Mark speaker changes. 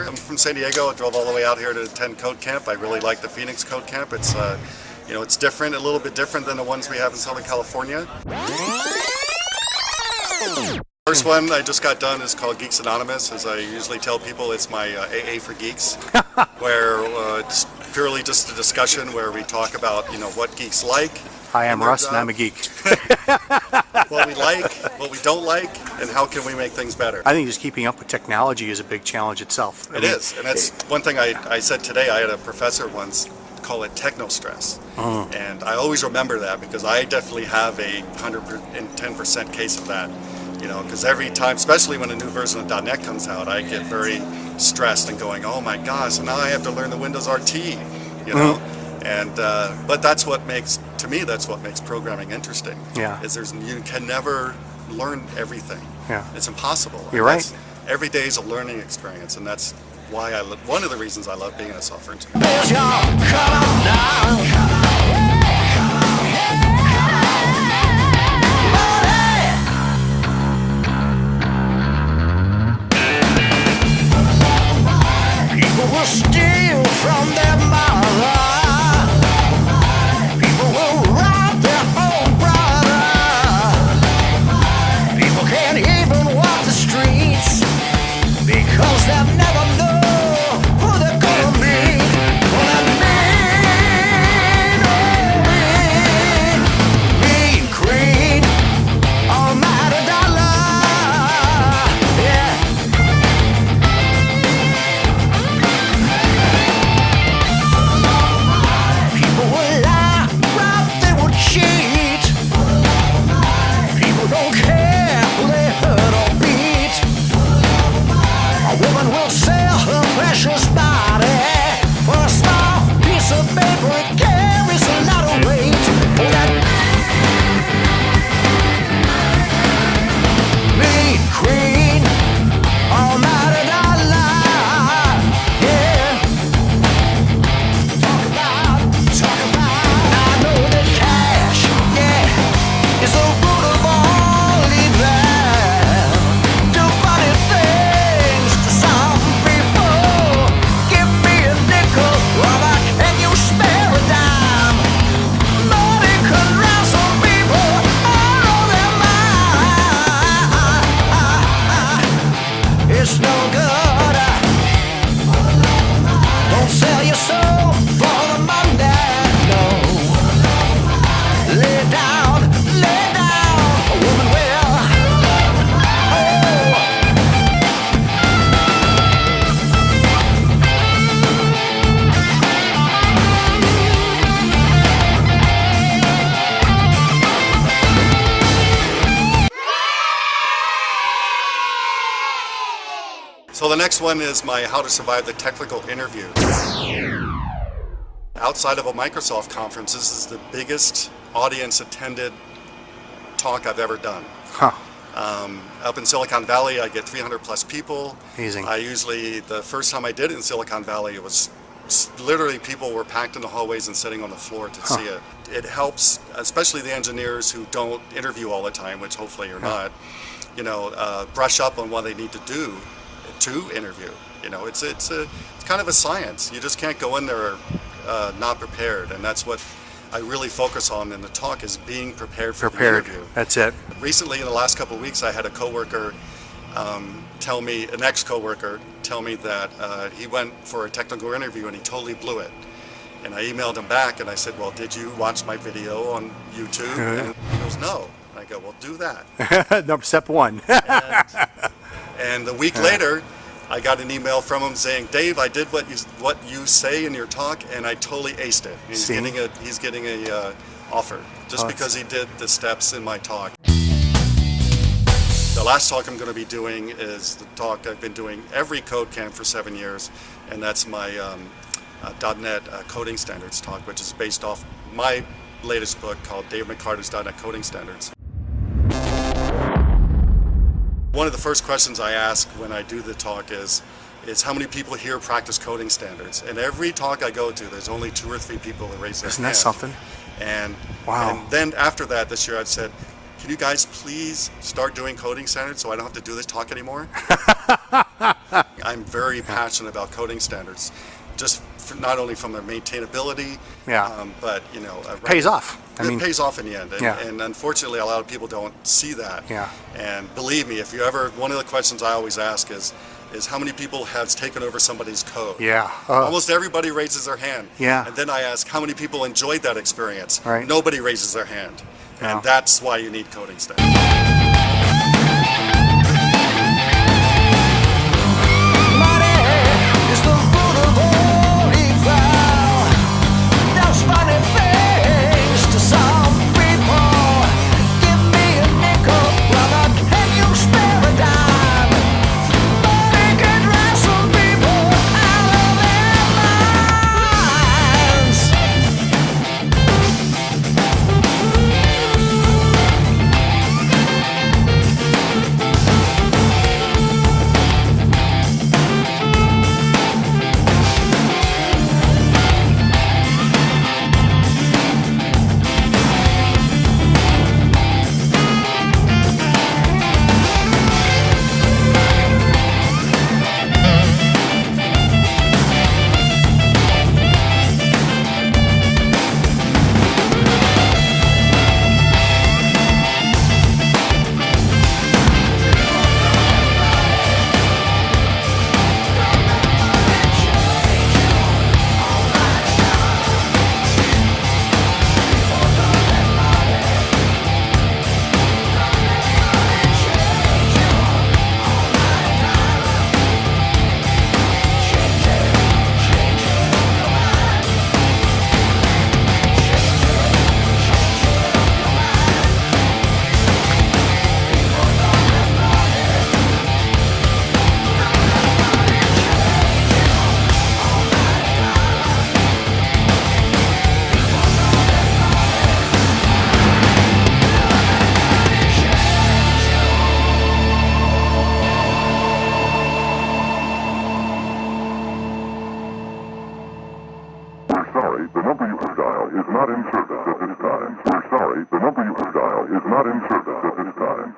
Speaker 1: I'm from San Diego. I drove all the way out here to attend Code Camp. I really like the Phoenix Code Camp. It's it's different, a little bit different than the ones we have in Southern California. First one I just got done is called Geeks Anonymous. As I usually tell people, it's my AA for geeks, where it's purely just a discussion where we talk about what geeks like.
Speaker 2: Hi, I'm Russ, and I'm a geek.
Speaker 1: What we like, what we don't like, and how can we make things better.
Speaker 2: I think just keeping up with technology is a big challenge itself.
Speaker 1: It is, and that's one thing I said today. I had a professor once call it techno stress, and I always remember that because I definitely have a 110% case of that. Because every time, especially when a new version of .NET comes out, I get very stressed and going, oh my gosh, so now I have to learn the Windows RT, And but that's what makes programming interesting.
Speaker 2: Yeah.
Speaker 1: You can never learn everything.
Speaker 2: Yeah.
Speaker 1: It's impossible.
Speaker 2: You're right.
Speaker 1: Every day is a learning experience, and that's why one of the reasons I love being a software engineer.
Speaker 3: People will steal from their mother. People will rob their own brother. People can't even walk the streets because they'll never know who they're gonna meet. Mean, green, almighty dollar. Yeah. People will lie, rob, they will cheat. People don't care who they hurt or beat. A woman will sell her precious body for a small piece of paper. It carries a lot of weight. Oh, that mean, green, almighty dollar. Yeah. Talk about. I know that cash, yeah, is the root of all evil. Do funny things to some people. Give me a nickel, Robert, and you spare a dime. Money can drive some people out of their mind. It's no good. Don't sell your soul for the money, no. Lay down, a woman will.
Speaker 1: So the next one is my How to Survive the Technical Interview. Outside of a Microsoft conference, this is the biggest audience-attended talk I've ever done.
Speaker 2: Huh.
Speaker 1: Up in Silicon Valley, I get 300 plus people.
Speaker 2: Amazing.
Speaker 1: The first time I did it in Silicon Valley, it was literally people were packed in the hallways and sitting on the floor to see it. It helps, especially the engineers who don't interview all the time, which hopefully you're not, brush up on what they need to do to interview. It's kind of a science. You just can't go in there not prepared, and that's what I really focus on in the talk, is being prepared for the interview.
Speaker 2: That's it.
Speaker 1: Recently, in the last couple of weeks, I had a coworker an ex-coworker tell me that he went for a technical interview and he totally blew it. And I emailed him back and I said, well, did you watch my video on YouTube? And he goes, no. And I go, well, do that.
Speaker 2: Number step one.
Speaker 1: And a week later, I got an email from him saying, Dave, I did what you say in your talk, and I totally aced it. He's getting a offer just because he did the steps in my talk. The last talk I'm going to be doing is the talk I've been doing every code camp for 7 years, and that's my .NET Coding Standards talk, which is based off my latest book called Dave McCarter's .NET Coding Standards. One of the first questions I ask when I do the talk is how many people here practice coding standards? And every talk I go to, there's only 2 or 3 people that raise their hand.
Speaker 2: Isn't that something?
Speaker 1: And,
Speaker 2: wow.
Speaker 1: And then after that, this year, I've said, can you guys please start doing coding standards so I don't have to do this talk anymore? I'm very passionate about coding standards, just not only from their maintainability, but
Speaker 2: it pays off.
Speaker 1: It pays off in the end,
Speaker 2: yeah.
Speaker 1: And unfortunately, a lot of people don't see that.
Speaker 2: Yeah.
Speaker 1: And believe me, one of the questions I always ask is how many people has taken over somebody's code?
Speaker 2: Yeah.
Speaker 1: Almost everybody raises their hand.
Speaker 2: Yeah.
Speaker 1: And then I ask how many people enjoyed that experience?
Speaker 2: Right.
Speaker 1: Nobody raises their hand.
Speaker 2: Yeah.
Speaker 1: And that's why you need coding standards.
Speaker 4: sorry, the number you have dialed is not in service at this time. We're sorry, the number you have dialed is not in service at this time.